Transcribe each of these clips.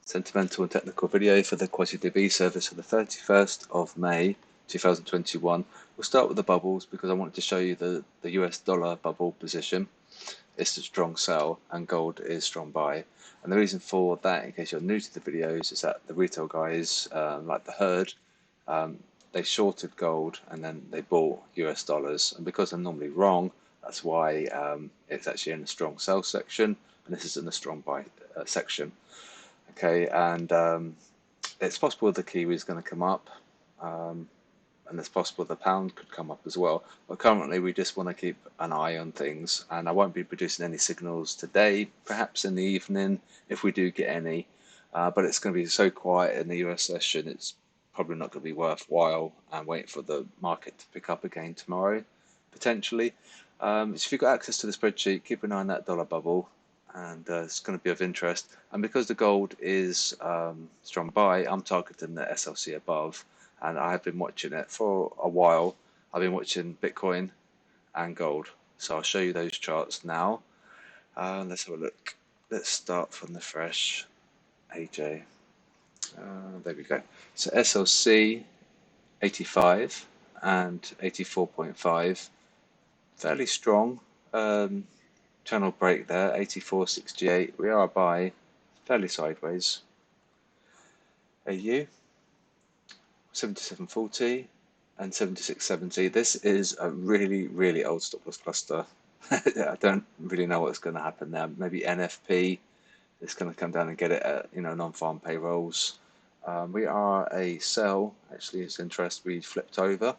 sentimental and technical video for the QuasiDB service for the 31st of May 2021. We'll start with the bubbles because I wanted to show you the US dollar bubble position. It's a strong sell and gold is strong buy. And the reason for that, in case you're new to the videos, is that the retail guys, like the herd, they shorted gold and then they bought US dollars. And because I'm normally wrong, that's why it's actually in a strong sell section, and this is in the strong buy section. Okay, and it's possible the Kiwi is going to come up, and it's possible the pound could come up as well. But currently, we just want to keep an eye on things, and I won't be producing any signals today. Perhaps in the evening, if we do get any. But it's going to be so quiet in the US session, it's probably not going to be worthwhile and wait for the market to pick up again tomorrow, potentially. So if you've got access to the spreadsheet, keep an eye on that dollar bubble, and it's going to be of interest. And because the gold is strong buy, I'm targeting the SLC above, and I have been watching it for a while. I've been watching Bitcoin and gold, so I'll show you those charts now. Let's have a look. Let's start from the fresh AJ. There we go. So SLC 85 and 84.5, fairly strong. Channel break there, 84.68. We are by fairly sideways. AU 77.40 and 76.70. This is a really old stop loss cluster. I don't really know what's going to happen there. Maybe NFP is going to come down and get it at non-farm payrolls. We are a sell. Actually, it's interest. We flipped over.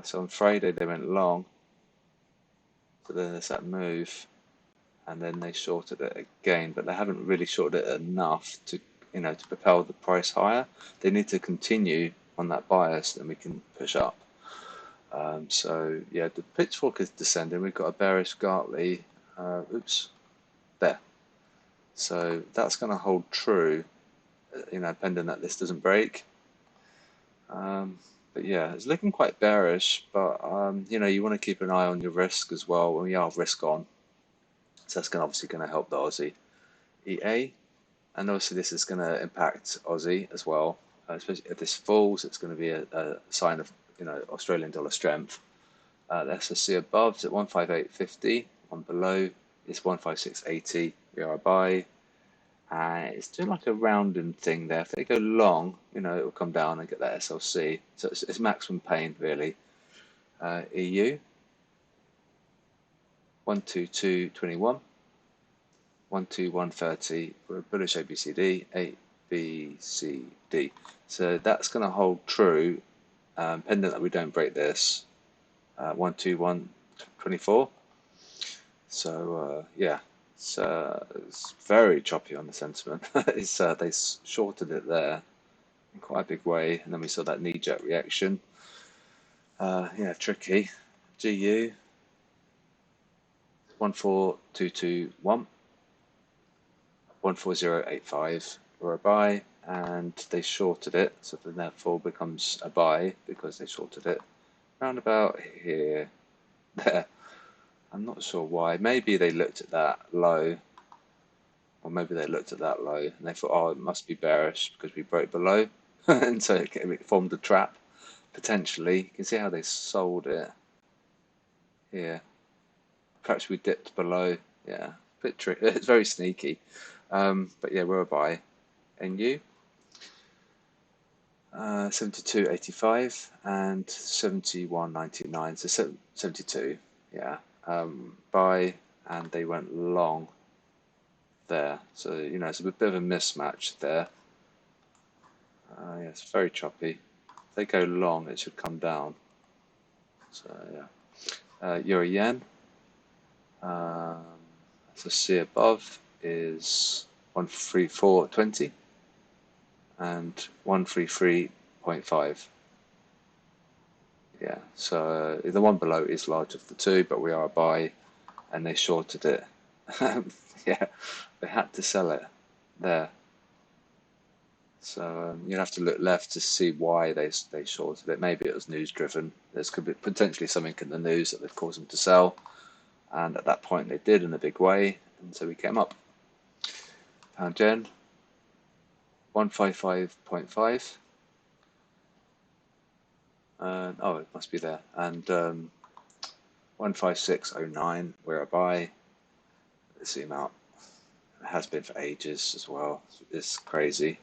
So on Friday they went long. So then there's that move, and then they shorted it again, but they haven't really shorted it enough to to propel the price higher. They need to continue on that bias, then we can push up. So yeah, the pitchfork is descending. We've got a bearish Gartley, there. So that's going to hold true, pending that this doesn't break. But yeah, it's looking quite bearish, but you want to keep an eye on your risk as well when we are risk on. So that's obviously going to help the Aussie. EA, and obviously this is going to impact Aussie as well. Especially if this falls, it's going to be a sign of Australian dollar strength. The SLC above is at 158.50, one below is 156.80. We are a buy. It's doing like a rounding thing there. If they go long, it will come down and get that SLC. So it's maximum pain, really. EU 122.21, 121.30 for a bullish ABCD, ABCD. So that's going to hold true, pending that we don't break this. 121.24. So yeah. It's very choppy on the sentiment. They shorted it there in quite a big way, and then we saw that knee-jerk reaction. Yeah, tricky. GU 14221, 14085 were a buy, and they shorted it, so then therefore becomes a buy because they shorted it around about here, there. I'm not sure why. Maybe they looked at that low, or maybe they looked at that low and they thought, oh, it must be bearish because we broke below, and so it formed a trap. Potentially, you can see how they sold it here. Perhaps we dipped below. Yeah, a bit tricky. It's very sneaky, but yeah, we're a buy. NU 72.85 and 71.99. So 72. Yeah. Buy, and they went long there, so it's a bit of a mismatch there. Yeah, it's very choppy. If they go long, it should come down. So yeah, Euro Yen. So C above is 134.20 and 133.5. Yeah, so the one below is large of the two, but we are a buy, and they shorted it. Yeah, they had to sell it there. So you'll have to look left to see why they shorted it. Maybe it was news driven. There could be potentially something in the news that would cause them to sell, and at that point they did in a big way, and so we came up. Pound yen 155.5. Oh, it must be there. And 156.09, we're a buy. Let's zoom out. It has been for ages as well. It's crazy.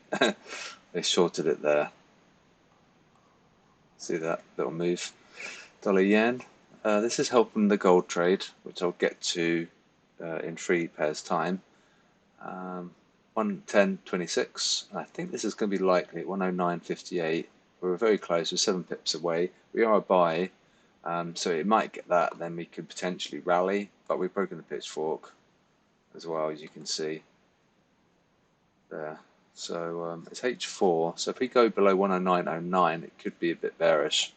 They shorted it there. See that little move? Dollar yen. This is helping the gold trade, which I'll get to in 3 pairs time. 110.26. I think this is going to be likely at 109.58. We're very close. We're 7 pips away. We are a buy, so it might get that. Then we could potentially rally, but we've broken the pitchfork as well, as you can see there. So it's H4. So if we go below 109.09, it could be a bit bearish.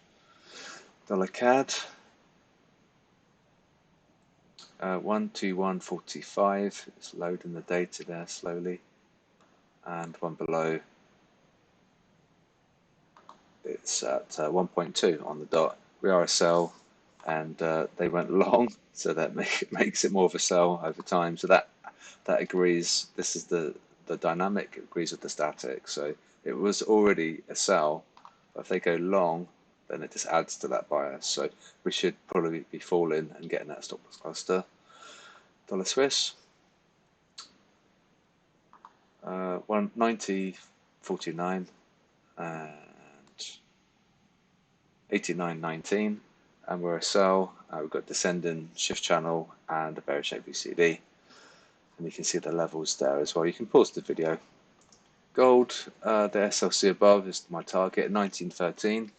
Dollar CAD. 121.45. It's loading the data there slowly. And one below, it's at 1.2 on the dot. We are a sell, and they went long, so that makes it more of a sell over time. So that agrees. This is the dynamic agrees with the static. So it was already a sell, but if they go long, then it just adds to that bias. So we should probably be falling and getting that stop loss cluster. Dollar Swiss. 190.49 and 89.19, and we're a sell. We've got descending shift channel and a bearish ABCD, and you can see the levels there as well. You can pause the video. Gold, the SLC above is my target, 19.13.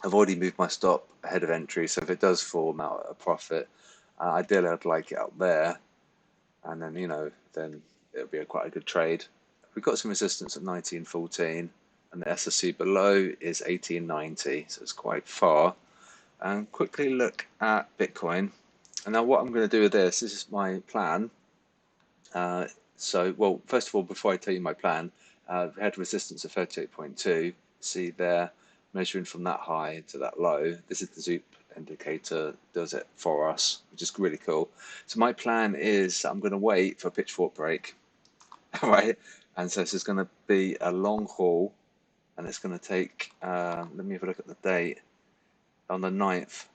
I've already moved my stop ahead of entry, so if it does form out a profit, ideally I'd like it up there, and then then it'll be quite a good trade. We've got some resistance at 19.14, and the SLC below is 18.90, so it's quite far. And quickly look at Bitcoin. And now what I'm going to do with this is my plan. Well, first of all, before I tell you my plan, we had resistance of 38.2. See there, measuring from that high to that low. This is the Zoop indicator, does it for us, which is really cool. So my plan is I'm going to wait for a pitchfork break. All right, and so this is going to be a long haul, and it's going to take, let me have a look at the date, on the 9th.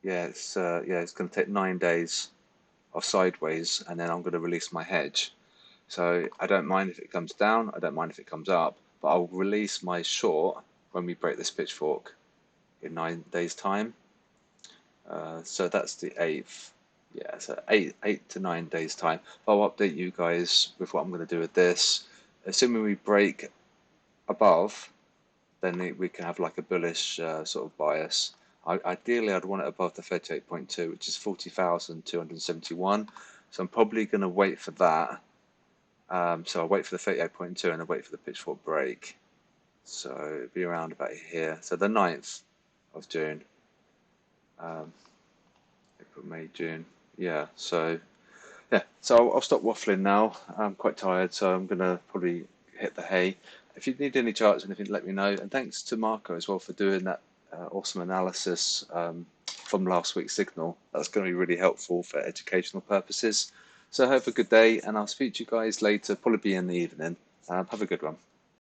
Yeah, it's going to take 9 days of sideways, and then I'm going to release my hedge. So I don't mind if it comes down, I don't mind if it comes up, but I'll release my short when we break this pitchfork in 9 days time. So that's the 8th. Yeah, so 8 to 9 days time. I'll update you guys with what I'm going to do with this. Assuming we break above, then we can have like a bullish sort of bias. Ideally, I'd want it above the 38.2, which is 40,271. So I'm probably going to wait for that. So I'll wait for the 38.2 and I'll wait for the pitchfork break. So it'll be around about here. So the 9th of June. April, May, June. Yeah, so I'll stop waffling now. I'm quite tired, so I'm gonna probably hit the hay. If you need any charts or anything, let me know. And thanks to Marco as well for doing that awesome analysis from last week's signal. That's going to be really helpful for educational purposes. So have a good day, and I'll speak to you guys later, probably in the evening. Have a good one.